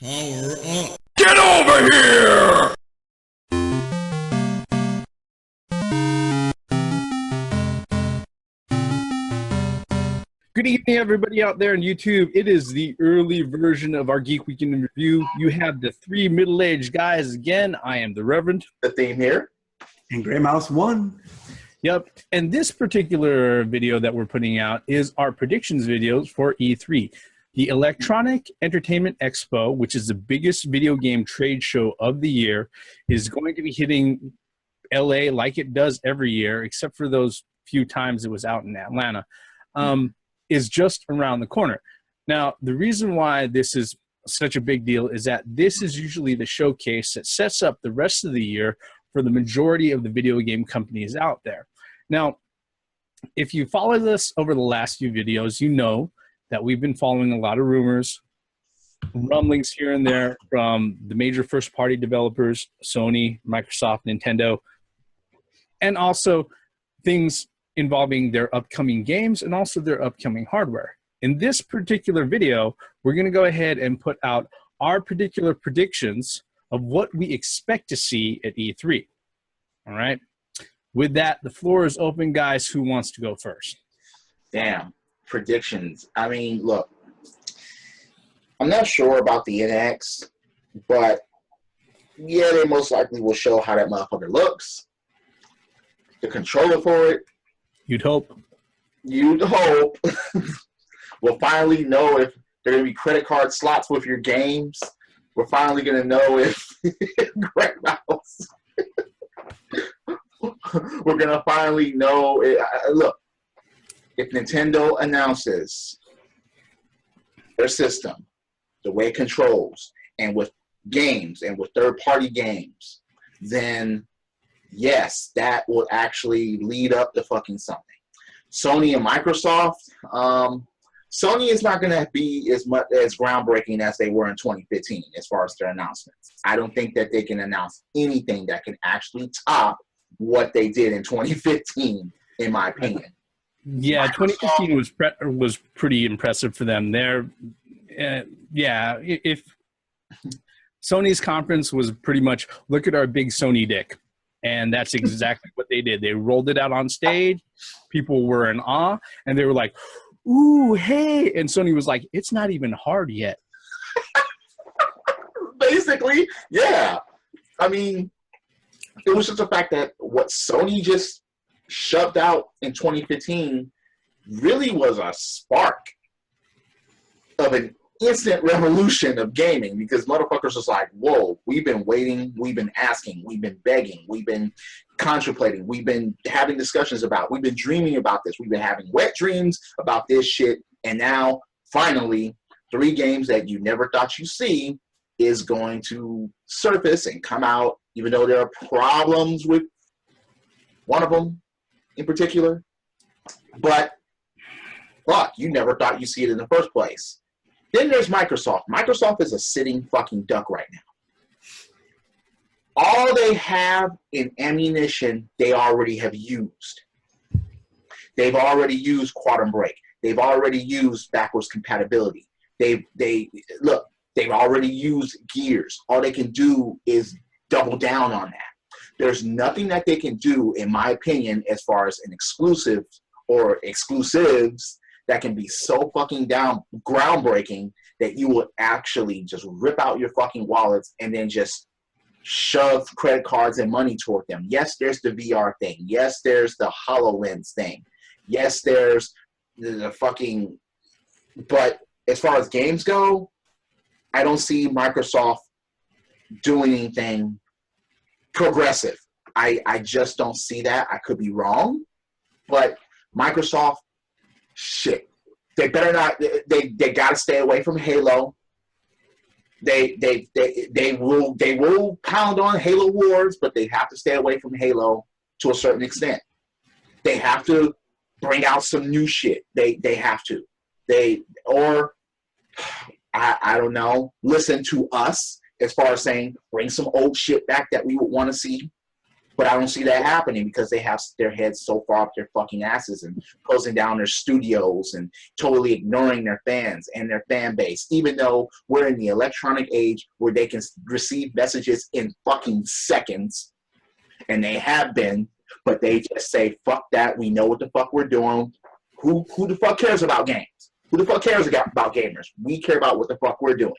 Power up. Get over here! Good evening, everybody out there on YouTube. It is the early version of our Geek Weekend in Review. You have the three middle-aged guys again. I am the Reverend. The theme here. And Grey Mouse 1. Yep. And this particular video that we're putting out is our predictions videos for E3. The Electronic Entertainment Expo, which is the biggest video game trade show of the year, is going to be hitting LA like it does every year, except for those few times it was out in Atlanta, is just around the corner. Now, the reason why this is such a big deal is that this is usually the showcase that sets up the rest of the year for the majority of the video game companies out there. Now, if you followed us over the last few videos, you know that we've been following a lot of rumors, rumblings here and there from the major first-party developers, Sony, Microsoft, Nintendo, and also things involving their upcoming games and also their upcoming hardware. In this particular video, we're going to go ahead and put out our particular predictions of what we expect to see at E3. All right? With that, the floor is open, guys. Who wants to go first? Damn. Predictions. I mean, look, I'm not sure about the NX, but yeah, they most likely will show how that motherfucker looks. The controller for it. You'd hope. You'd hope. We'll finally know if there are going to be credit card slots with your games. We're finally going to know if Grey Mouse. We're going to finally know. Look. If Nintendo announces their system, the way it controls, and with games and with third-party games, then yes, that will actually lead up to fucking something. Sony and Microsoft, Sony is not going to be as much as groundbreaking as they were in 2015 as far as their announcements. I don't think that they can announce anything that can actually top what they did in 2015, in my opinion. Yeah, 2015 was pretty impressive for them. If Sony's conference was pretty much, look at our big Sony dick. And that's exactly what they did. They rolled it out on stage. People were in awe. And they were like, ooh, hey. And Sony was like, it's not even hard yet. Basically, yeah. I mean, it was just the fact that what Sony just shoved out in 2015 really was a spark of an instant revolution of gaming, because motherfuckers was like, whoa, we've been waiting, we've been asking, we've been begging, we've been contemplating, we've been having discussions about, we've been dreaming about this, we've been having wet dreams about this shit, and now finally 3 games that you never thought you'd see is going to surface and come out, even though there are problems with one of them in particular. But fuck, you never thought you'd see it in the first place. Then there's Microsoft. Microsoft is a sitting fucking duck right now. All they have in ammunition, they already have used. They've already used Quantum Break. They've already used backwards compatibility. They've already used Gears. All they can do is double down on that. There's nothing that they can do, in my opinion, as far as an exclusive or exclusives that can be so fucking groundbreaking that you will actually just rip out your fucking wallets and then just shove credit cards and money toward them. Yes, there's the VR thing. Yes, there's the HoloLens thing. Yes, there's the fucking... But as far as games go, I don't see Microsoft doing anything progressive. I just don't see that. I could be wrong, but Microsoft, shit, they better not. They got to stay away from Halo. They will pound on Halo Wars, but they have to stay away from Halo to a certain extent. They have to bring out some new shit. They have to. I don't know. Listen to us as far as saying bring some old shit back that we would want to see. But I don't see that happening because they have their heads so far up their fucking asses and closing down their studios and totally ignoring their fans and their fan base, even though we're in the electronic age where they can receive messages in fucking seconds, and they have been, but they just say, fuck that, we know what the fuck we're doing. Who the fuck cares about games? Who the fuck cares about gamers? We care about what the fuck we're doing.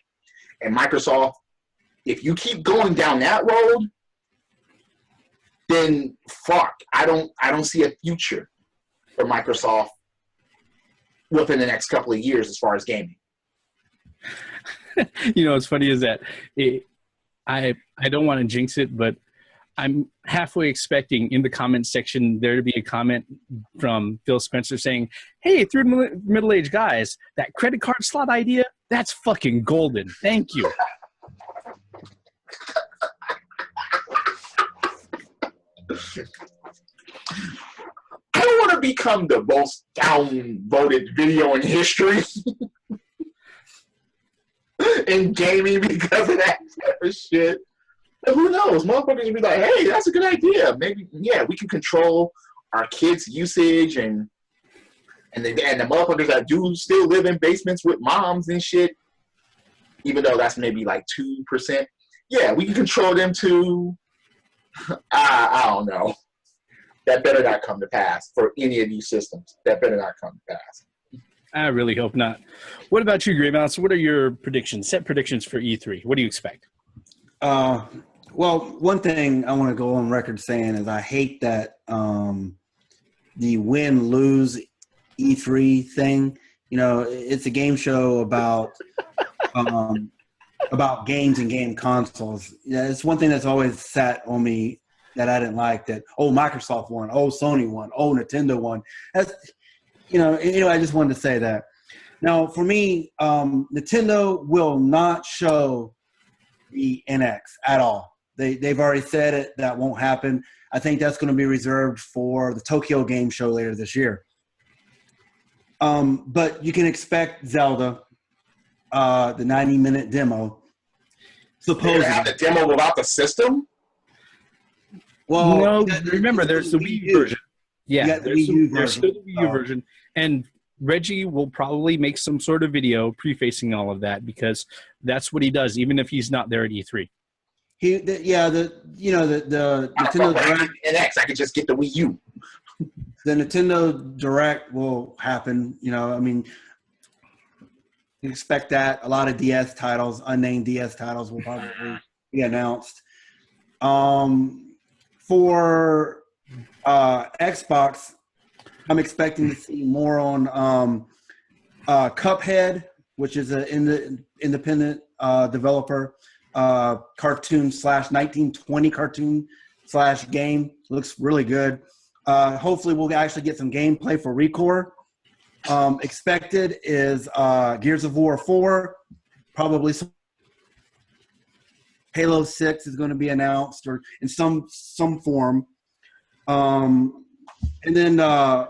And Microsoft, if you keep going down that road, then fuck, I don't see a future for Microsoft within the next couple of years as far as gaming. You know, what's funny is that I don't want to jinx it, but I'm halfway expecting in the comment section there to be a comment from Phil Spencer saying, hey, through middle-aged guys, that credit card slot idea, that's fucking golden. Thank you. I don't want to become the most downvoted video in history in gaming because of that type of shit. And who knows? Motherfuckers will be like, hey, that's a good idea. Maybe, yeah, we can control our kids' usage and the motherfuckers that do still live in basements with moms and shit, even though that's maybe like 2%. Yeah, we can control them too. I don't know. That better not come to pass for any of these systems. That better not come to pass. I really hope not. What about you, Gray Mouse? What are your predictions? Set predictions for E3. What do you expect? Well, one thing I want to go on record saying is I hate that the win-lose E3 thing. You know, it's a game show about games and game consoles. Yeah, it's one thing that's always sat on me that I didn't like. That Microsoft won, Sony won, Nintendo won. That's anyway. I just wanted to say that. Now, for me, Nintendo will not show the NX at all. They've already said it. That won't happen. I think that's going to be reserved for the Tokyo Game Show later this year. But you can expect Zelda, the 90-minute demo. Supposedly, have the demo without the system. Well, no. Remember, there's the Wii U version. Yeah, there's still the Wii U version, and Reggie will probably make some sort of video prefacing all of that because that's what he does, even if he's not there at E3. The Nintendo Direct NX, I could just get the Wii U. The Nintendo Direct will happen. You expect that. A lot of DS titles, unnamed DS titles, will probably be announced. For Xbox, I'm expecting to see more on Cuphead, which is an independent developer, cartoon/1920 cartoon/game. Looks really good. Hopefully, we'll actually get some gameplay for ReCore. Expected is Gears of War 4, probably some Halo 6 is going to be announced or in some form. And then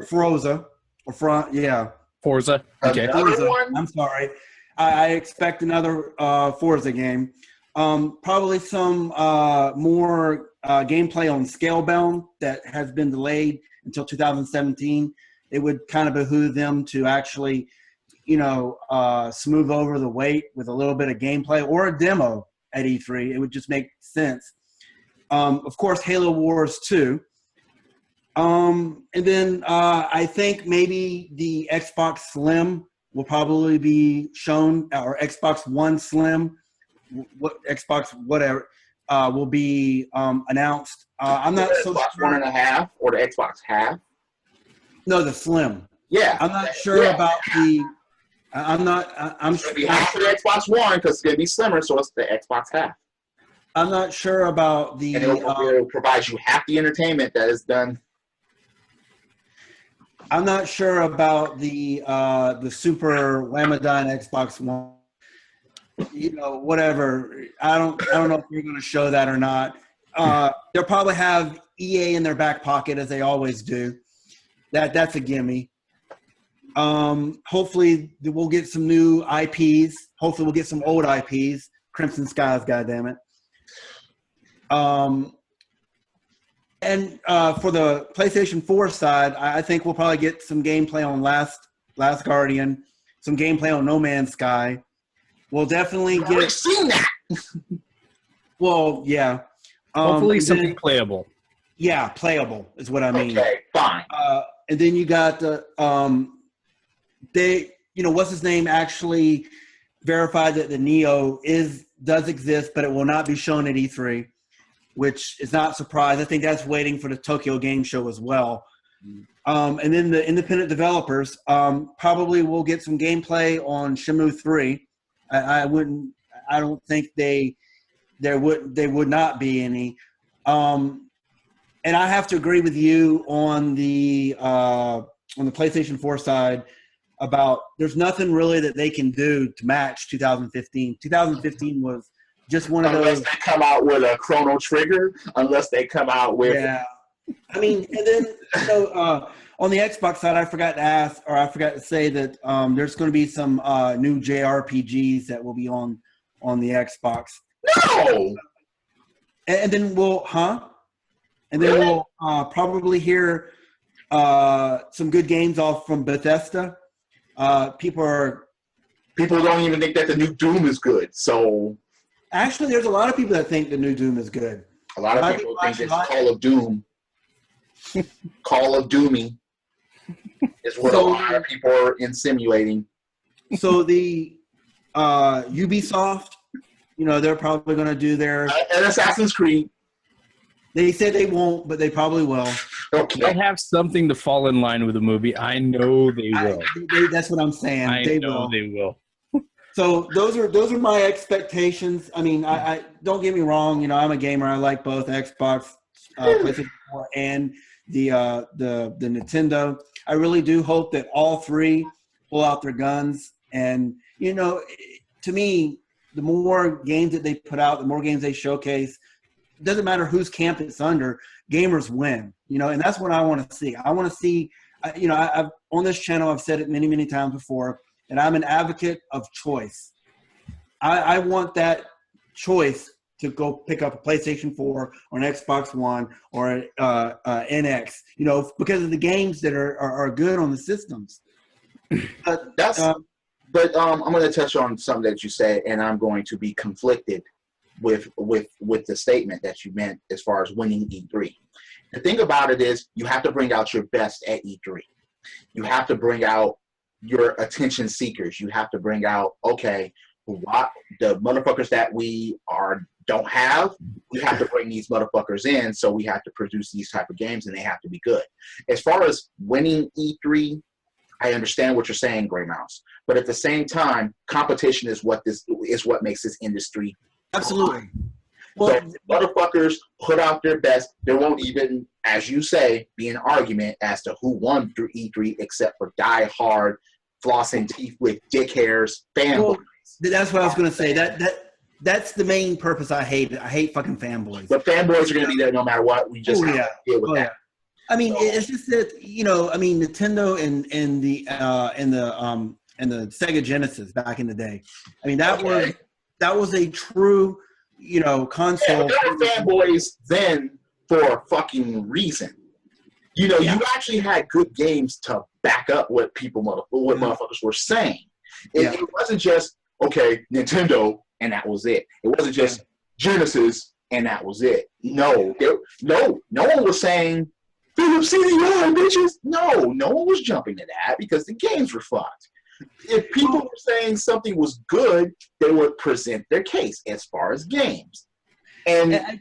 Forza. Forza. Okay. Forza. I'm sorry. I expect another Forza game. Probably some more gameplay on Scalebound that has been delayed until 2017. It would kind of behoove them to actually, smooth over the wait with a little bit of gameplay or a demo at E3. It would just make sense. Of course, Halo Wars 2. And then I think maybe the Xbox Slim will probably be shown, or Xbox One Slim, will be announced. I'm not so Xbox sure. 1.5 or the Xbox half. No, the Slim. Yeah, I'm not sure about the. I'm not. I'm it's gonna be half of the Xbox One because it's gonna be slimmer, so it's the Xbox half. I'm not sure about the. And it'll provide you half the entertainment that is done. I'm not sure about the Super Whamadine Xbox One. Whatever. I don't know if you're going to show that or not. They'll probably have EA in their back pocket as they always do. That's a gimme. Hopefully we'll get some new IPs. Hopefully we'll get some old IPs. Crimson Skies, goddammit. And for the PlayStation 4 side, I think we'll probably get some gameplay on Last Guardian, some gameplay on No Man's Sky. We'll definitely I've already get. seen that. Well, yeah. Hopefully and something then- playable. Yeah, playable is what I mean. Okay, fine. And then you got the what's his name actually verified that the Neo does exist, but it will not be shown at E3, which is not surprised. I think that's waiting for the Tokyo Game Show as well. And then the independent developers probably will get some gameplay on Shenmue 3. I don't think they would not be any. And I have to agree with you on the PlayStation 4 side about there's nothing really that they can do to match 2015. 2015 was just one of those. Unless they come out with a Chrono Trigger, unless they come out with. Yeah. I mean, and then on the Xbox side, I forgot to say that there's going to be some new JRPGs that will be on the Xbox. No! And then we'll probably hear some good games off from Bethesda. People don't even think that the new Doom is good. So actually, there's a lot of people that think the new Doom is good. a lot of people think it's Call of Doom. Call of Doomy is what a lot of people are insinuating. So the Ubisoft, they're probably going to do their. And Assassin's Creed. They said they won't, but they probably will. Okay. They have something to fall in line with the movie. I know they will. That's what I'm saying. They will. So those are my expectations. I mean, I don't get me wrong. I'm a gamer. I like both Xbox, PlayStation 4, and the Nintendo. I really do hope that all three pull out their guns. And to me, the more games that they put out, the more games they showcase. It doesn't matter whose camp it's under. Gamers win, and that's what I want to see. I want to see, I've on this channel, I've said it many, many times before, and I'm an advocate of choice. I want that choice to go pick up a PlayStation 4 or an Xbox One or an NX, because of the games that are good on the systems. But I'm going to touch on something that you said, and I'm going to be conflicted with the statement that you meant as far as winning E3. The thing about it is you have to bring out your best at E3. You have to bring out your attention seekers. You have to bring out, okay, what the motherfuckers that we don't have, we have to bring these motherfuckers in, so we have to produce these type of games, and they have to be good. As far as winning E3, I understand what you're saying, Gray Mouse, but at the same time, competition is what makes this industry. Absolutely. So motherfuckers put out their best. There won't even, as you say, be an argument as to who won through E3, except for die-hard, flossing teeth with dick hairs fanboys. Well, that's what I was going to say. That's the main purpose I hate it. I hate fucking fanboys. But fanboys are going to be there no matter what. We just have to deal with that. I mean, it's just that Nintendo and the Sega Genesis back in the day. I mean, that was a true, console. Yeah, they were fanboys then for a fucking reason. You actually had good games to back up what motherfuckers were saying. It wasn't just, okay, Nintendo, and that was it. It wasn't just Genesis, and that was it. No one was saying, Philips CDI, bitches. No one was jumping to that because the games were fucked. If people were saying something was good, they would present their case as far as games. And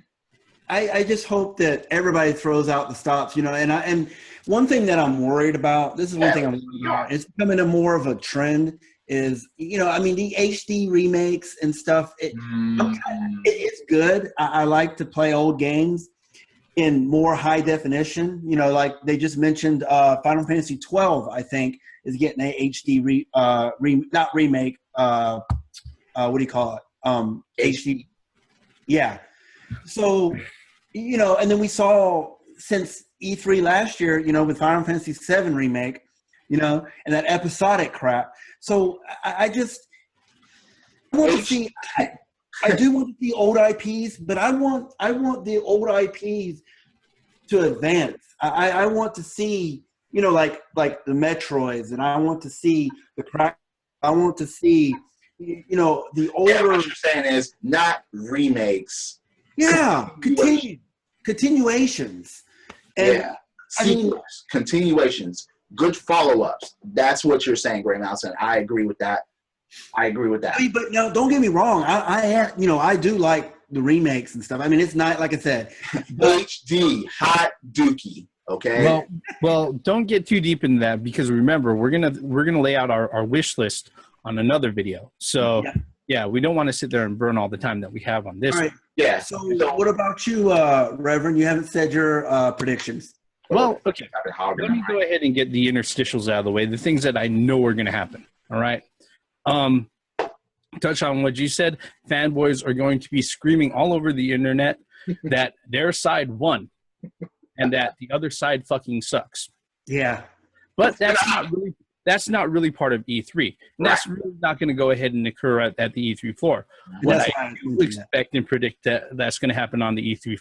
I just hope that everybody throws out the stops, and one thing that I'm worried about, this is one thing I'm worried about, it's becoming more of a trend is, the HD remakes and stuff, it's good. I like to play old games in more high definition, like they just mentioned Final Fantasy 12, I think, is getting an HD not remake. What do you call it? HD. Yeah. So, and then we saw since E3 last year, with Final Fantasy 7 remake, and that episodic crap. So I want to see. I do want to see old IPs, but I want the old IPs to advance. I want to see, you know, like the Metroids, and I want to see the crack. I want to see, you know, the older. Yeah, what you're saying is not remakes. Yeah, continuations. And yeah, sequels, continuations, good follow-ups. That's what you're saying, Gray Mountain. I agree with that. I mean, but no, don't get me wrong. I do like the remakes and stuff. I mean, it's not, like I said, HD hot dookie. Okay. Well, don't get too deep into that, because remember, we're gonna lay out our wish list on another video. So yeah, we don't want to sit there and burn all the time that we have on this. All right. Yeah. So what about you, Reverend? You haven't said your predictions. Well, okay. Let me go ahead and get the interstitials out of the way, the things that I know are going to happen. All right. Touch on what you said. Fanboys are going to be screaming all over the internet that their side won and that the other side fucking sucks. Yeah. But that's not really part of E3. And that's really not going to go ahead and occur at the E3 floor. What I do expect and predict that's going to happen on the E3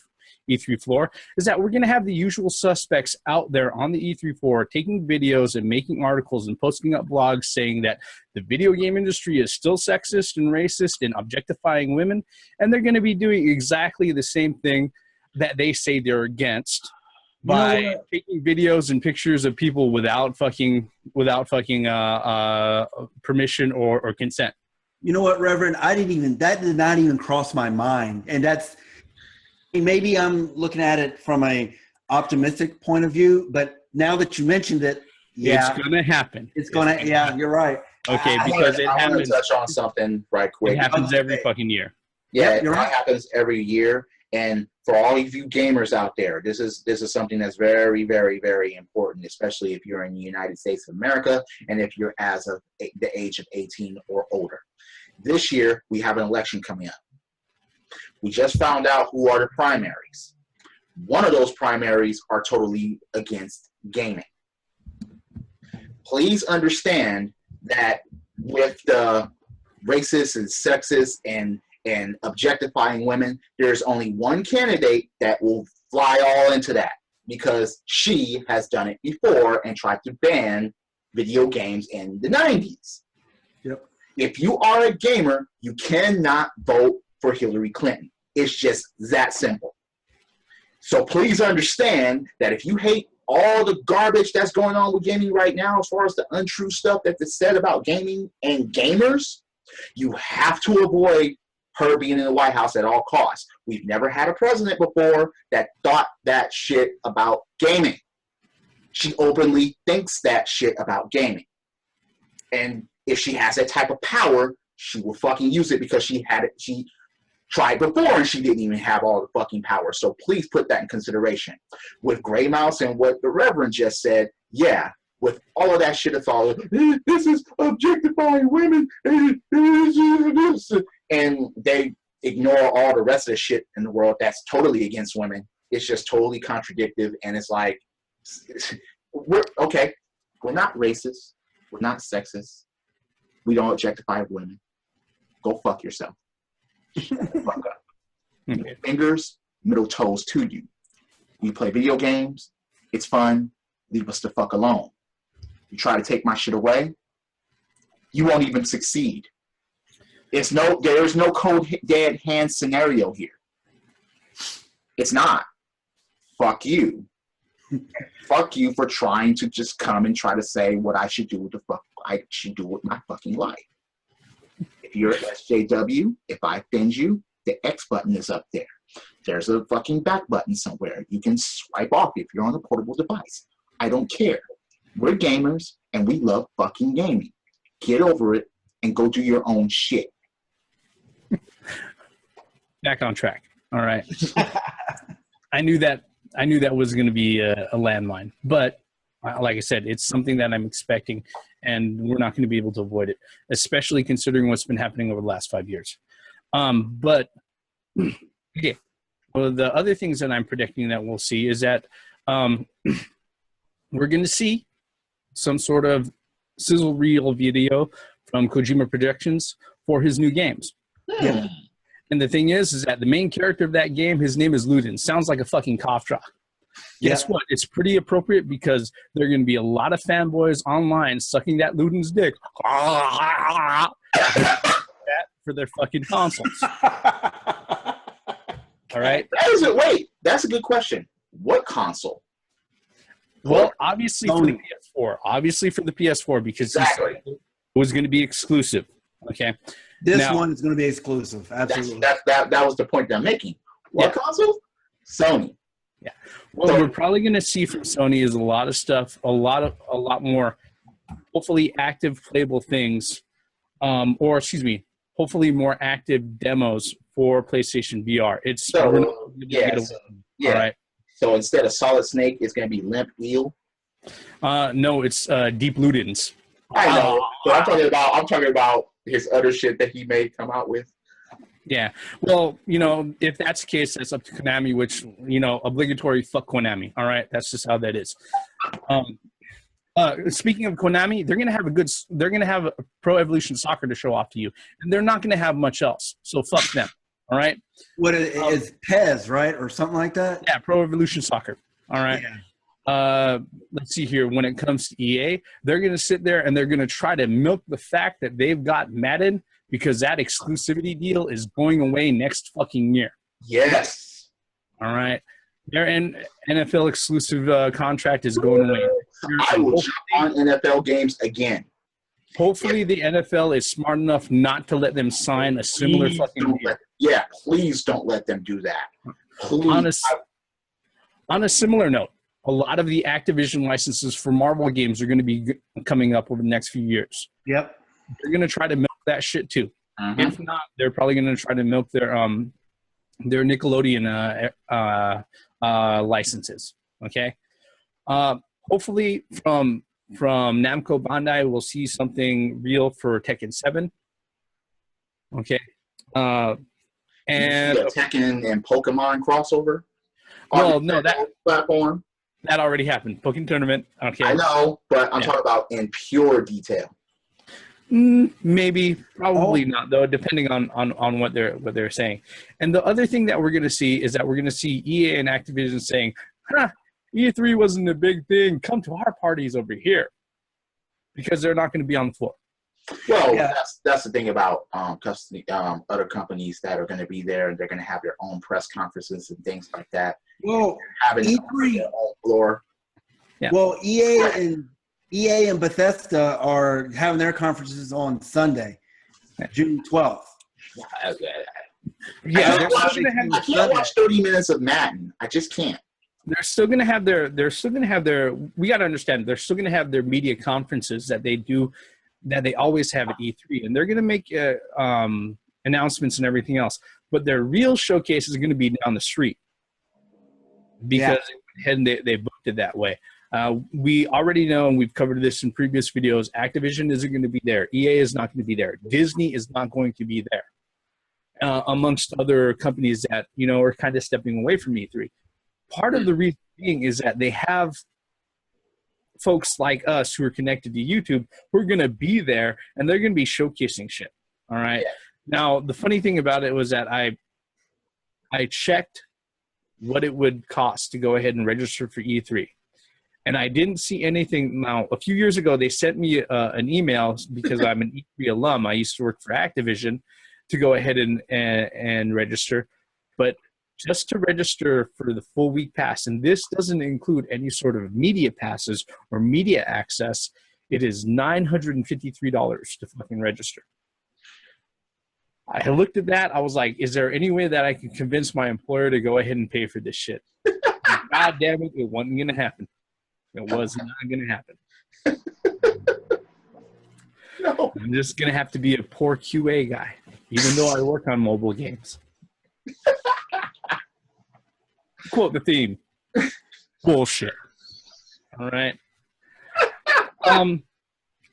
floor is that we're going to have the usual suspects out there on the E3 floor taking videos and making articles and posting up blogs saying that the video game industry is still sexist and racist and objectifying women, and they're going to be doing exactly the same thing that they say they're against by taking videos and pictures of people without fucking permission or consent. You know what, Reverend? That did not even cross my mind, and that's. Maybe I'm looking at it from a optimistic point of view, but now that you mentioned it, it's going to happen. Yeah, you're right. Okay, because it happens. I want to touch on something right quick. It happens every fucking year. Yeah, it happens every year. And for all of you gamers out there, this is something that's very, very, very important, especially if you're in the United States of America and if you're as of the age of 18 or older. This year, we have an election coming up. We just found out who are the primaries. One of those primaries are totally against gaming. Please understand that with the racist and sexist and objectifying women, there's only one candidate that will fly all into that because she has done it before and tried to ban video games in the 90s. Yep. If you are a gamer, you cannot vote for Hillary Clinton. It's just that simple. So please understand that if you hate all the garbage that's going on with gaming right now, as far as the untrue stuff that's said about gaming and gamers, you have to avoid her being in the White House at all costs. We've never had a president before that thought that shit about gaming. She openly thinks that shit about gaming. And if she has that type of power, she will fucking use it because she tried before and she didn't even have all the fucking power. So please put that in consideration. With Gray Mouse and what the Reverend just said, yeah, with all of that shit, it's all, this is objectifying women, and they ignore all the rest of the shit in the world that's totally against women. It's just totally contradictive, and it's like, we're not racist, we're not sexist, we don't objectify women. Go fuck yourself. Shut the fuck up. Okay. Fingers, middle toes to you. You play video games, it's fun, leave us the fuck alone. You try to take my shit away, you won't even succeed. There's no cold dead hand scenario here. It's not. Fuck you. Fuck you for trying to just come and try to say what I should do with my fucking life. If you're an SJW, if I offend you, the X button is up there. There's a fucking back button somewhere. You can swipe off if you're on a portable device. I don't care. We're gamers, and we love fucking gaming. Get over it and go do your own shit. Back on track. All right. I knew that was going to be a landmine, but like I said, it's something that I'm expecting, and we're not going to be able to avoid it, especially considering what's been happening over the last 5 years. But okay, well, the other things that I'm predicting that we'll see is that we're going to see some sort of sizzle reel video from Kojima Productions for his new games. Yeah. And the thing is that the main character of that game, his name is Luden. Sounds like a fucking cough drop. Guess what? It's pretty appropriate because there are going to be a lot of fanboys online sucking that Luden's dick for their fucking consoles. All right. Wait, that's a good question. What console? Well, obviously for the PS4. Obviously for the PS4 because Exactly. it was going to be exclusive. Okay. This one is going to be exclusive. Absolutely. That was the point that I'm making. What console? Sony. Yeah. What we're probably going to see from Sony is a lot of stuff, a lot more, hopefully active playable things, hopefully more active demos for PlayStation VR. Yeah. All right. So instead of Solid Snake, it's going to be Limp Eel. No, it's Deep Ludens. I know, but I'm talking about his other shit that he may come out with. Yeah. Well, if that's the case, that's up to Konami, which, obligatory fuck Konami. All right. That's just how that is. Speaking of Konami, they're going to have a Pro Evolution Soccer to show off to you, and they're not going to have much else. So fuck them. All right. What is PES, right? Or something like that? Yeah. Pro Evolution Soccer. All right. Yeah. Let's see here. When it comes to EA, they're going to sit there and they're going to try to milk the fact that they've got Madden because that exclusivity deal is going away next fucking year. Yes. All right. Their NFL exclusive contract is going away. I will jump on NFL games again. Hopefully the NFL is smart enough not to let them sign a similar fucking deal. Yeah, please don't let them do that. Please. On a similar note, a lot of the Activision licenses for Marvel games are going to be coming up over the next few years. Yep. They're going to try to milk that shit too. Mm-hmm. If not, they're probably going to try to milk their Nickelodeon licenses. Okay. Hopefully from Namco Bandai, we'll see something real for Tekken 7. Okay. And Tekken and Pokemon crossover. Well, no, that platform that already happened. Pokemon Tournament. Okay. I know, but I'm talking about in pure detail. Maybe, probably not though, depending on what they're saying. And the other thing that we're going to see is that we're going to see EA and Activision saying, E3 wasn't a big thing. Come to our parties over here, because they're not going to be on the floor. Well, that's the thing about other companies that are going to be there, and they're going to have their own press conferences and things like that. Well, having E3 their own floor. Yeah. Well, EA and Bethesda are having their conferences on Sunday, June 12th. Yeah, I can't watch 30 minutes of Madden. I just can't. They're still going to have their. We got to understand. They're still going to have their media conferences that they do, that they always have at E3, and they're going to make announcements and everything else. But their real showcase is going to be down the street, because they booked it that way. We already know, and we've covered this in previous videos, Activision isn't going to be there. EA is not going to be there. Disney is not going to be there, amongst other companies that, are kind of stepping away from E3. Part of the reason being is that they have folks like us who are connected to YouTube who are going to be there, and they're going to be showcasing shit. All right. Yeah. Now, the funny thing about it was that I checked what it would cost to go ahead and register for E3. And I didn't see anything. Now, a few years ago, they sent me an email because I'm an E3 alum. I used to work for Activision to go ahead and register. But just to register for the full week pass, and this doesn't include any sort of media passes or media access, it is $953 to fucking register. I looked at that. I was like, is there any way that I can convince my employer to go ahead and pay for this shit? God damn it, it wasn't going to happen. It was not going to happen. No. I'm just going to have to be a poor QA guy, even though I work on mobile games. Quote the theme. Bullshit. All right.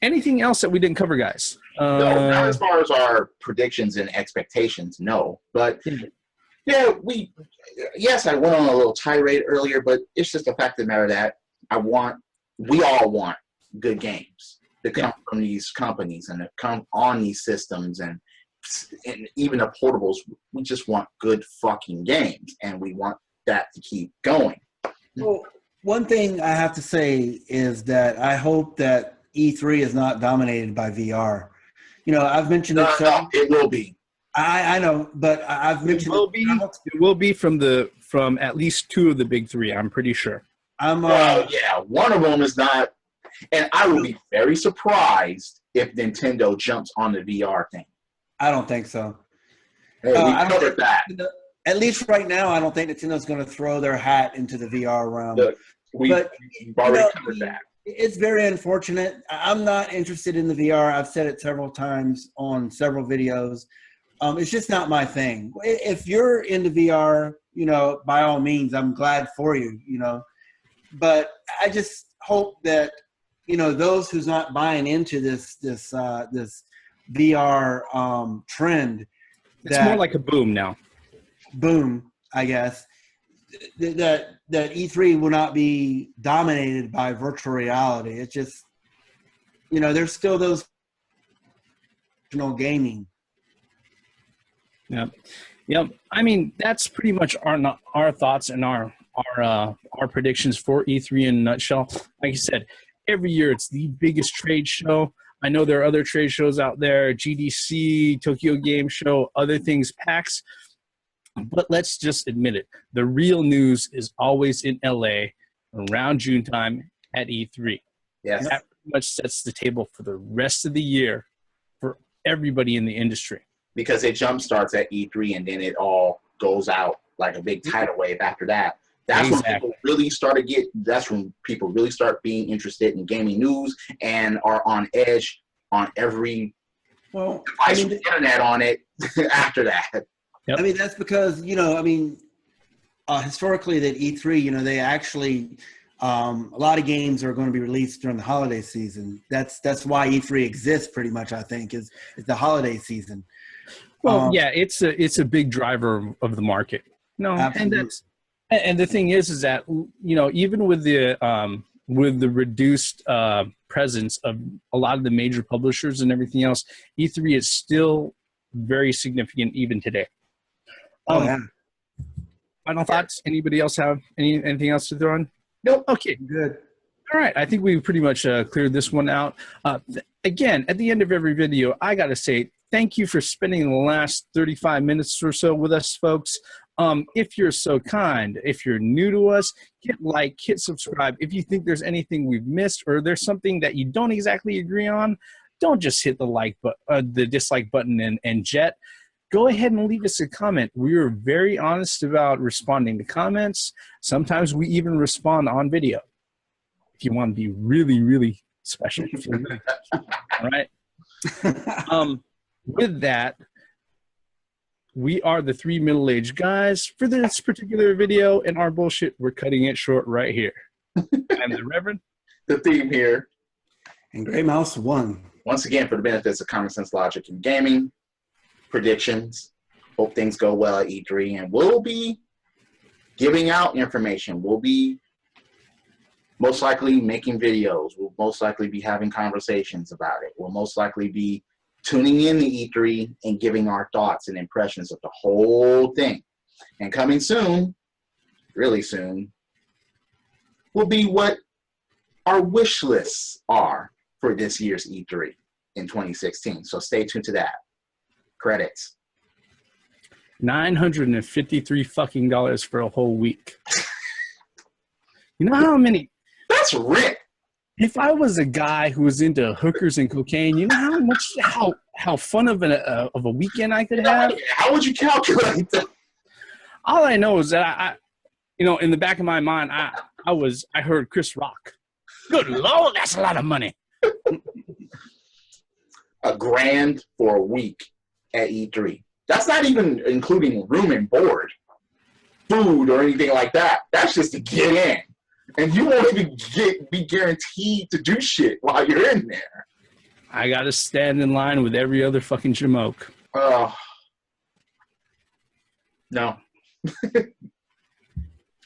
Anything else that we didn't cover, guys? No, not as far as our predictions and expectations, no. But yeah, I went on a little tirade earlier, but it's just the fact of the matter that we all want good games that come from these companies and that come on these systems and even the portables. We just want good fucking games, and we want that to keep going. Well, one thing I have to say is that I hope that E3 is not dominated by VR. You know, I've mentioned it. No, it will be. I know, but I've mentioned It will be from at least two of the big three. I'm pretty sure. Well, yeah, one of them is not. And I will be very surprised if Nintendo jumps on the VR thing. I don't think so. Hey, we covered that. At least right now, I don't think Nintendo's going to throw their hat into the VR realm. Look, we've already covered that. It's very unfortunate. I'm not interested in the VR. I've said it several times on several videos. It's just not my thing. If you're into VR, you know, by all means, I'm glad for you, you know. But I just hope that, you know, those who's not buying into this VR trend. It's more like a boom now. Boom, I guess. That E3 will not be dominated by virtual reality. It's just, you know, there's still those gaming. Yep. I mean, that's pretty much our thoughts and our predictions for E3 in a nutshell. Like I said, every year it's the biggest trade show. I know there are other trade shows out there, GDC, Tokyo Game Show, other things, PAX. But let's just admit it. The real news is always in LA around June time at E3. Yes. That pretty much sets the table for the rest of the year for everybody in the industry. Because it jump starts at E3 and then it all goes out like a big tidal wave after that. That's when people really that's when people really start being interested in gaming news and are on edge on every device with internet on it after that. Yep. I mean, that's because, you know, I mean, historically that E3, you know, they actually, a lot of games are going to be released during the holiday season. That's why E3 exists pretty much, I think, is the holiday season. Well, yeah, it's a big driver of the market. No, absolutely. And the thing is that, you know, even with the reduced presence of a lot of the major publishers and everything else, E3 is still very significant even today. Yeah. Final thoughts? Anybody else have anything else to throw in? Nope. Okay. Good. All right. I think we pretty much cleared this one out. Again, at the end of every video, I got to say thank you for spending the last 35 minutes or so with us, folks. If you're so kind, if you're new to us, hit like, hit subscribe. If you think there's anything we've missed or there's something that you don't exactly agree on, don't just hit the dislike button and jet. Go ahead and leave us a comment. We are very honest about responding to comments. Sometimes we even respond on video. If you want to be really, really special. All right. With that, we are the three middle-aged guys. For this particular video and our bullshit, we're cutting it short right here. I'm the Reverend. The theme here. And Gray Mouse 1. Once again, for the benefits of common sense, logic, and gaming, predictions. Hope things go well at E3. And we'll be giving out information. We'll be most likely making videos. We'll most likely be having conversations about it. We'll most likely be tuning in to E3 and giving our thoughts and impressions of the whole thing. And coming soon, really soon, will be what our wish lists are for this year's E3 in 2016. So stay tuned to that. Credits. $953 fucking dollars for a whole week. You know how many? That's rent. If I was a guy who was into hookers and cocaine, you know how fun of a weekend I could have? How would you calculate that? All I know is that I you know, in the back of my mind, I heard Chris Rock. Good Lord, that's a lot of money. $1,000 for a week at E3. That's not even including room and board, food, or anything like that. That's just to get in. And you won't even be guaranteed to do shit while you're in there. I got to stand in line with every other fucking jamoke. No.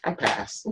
I pass.